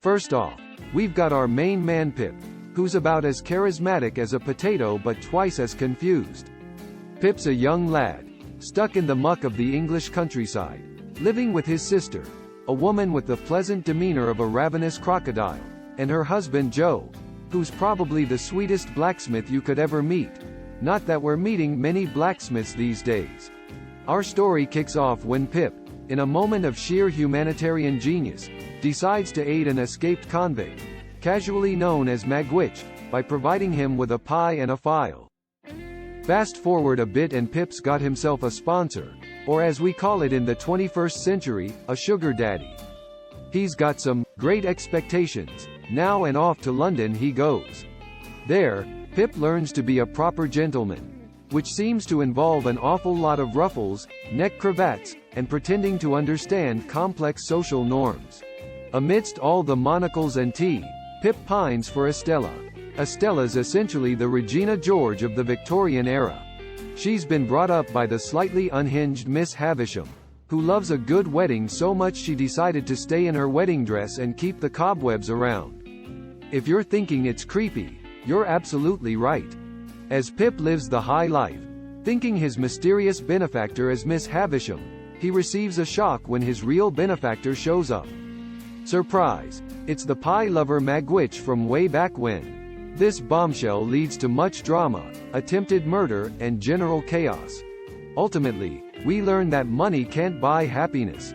First off, we've got our main man Pip, who's about as charismatic as a potato but twice as confused. Pip's a young lad, stuck in the muck of the English countryside, living with his sister, a woman with the pleasant demeanor of a ravenous crocodile, and her husband Joe, who's probably the sweetest blacksmith you could ever meet. Not that we're meeting many blacksmiths these days. Our story kicks off when Pip, in a moment of sheer humanitarian genius, decides to aid an escaped convict, casually known as Magwitch, by providing him with a pie and a file. Fast forward a bit and Pip's got himself a sponsor, or as we call it in the 21st century, a sugar daddy. He's got some great expectations, now and off to London he goes. There, Pip learns to be a proper gentleman, which seems to involve an awful lot of ruffles, neck cravats, and pretending to understand complex social norms. Amidst all the monocles and tea, Pip pines for Estella. Estella's essentially the Regina George of the Victorian era. She's been brought up by the slightly unhinged Miss Havisham, who loves a good wedding so much she decided to stay in her wedding dress and keep the cobwebs around. If you're thinking it's creepy, you're absolutely right. As Pip lives the high life, thinking his mysterious benefactor is Miss Havisham, he receives a shock when his real benefactor shows up. Surprise! It's the pie lover Magwitch from way back when. This bombshell leads to much drama, attempted murder, and general chaos. Ultimately, we learn that money can't buy happiness.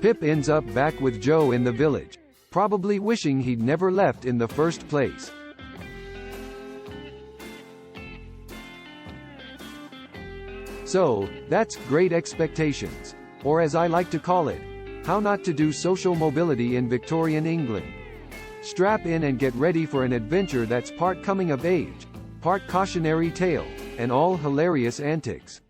Pip ends up back with Joe in the village, probably wishing he'd never left in the first place. So, that's Great Expectations, or as I like to call it, How Not to Do Social Mobility in Victorian England. Strap in and get ready for an adventure that's part coming of age, part cautionary tale, and all hilarious antics.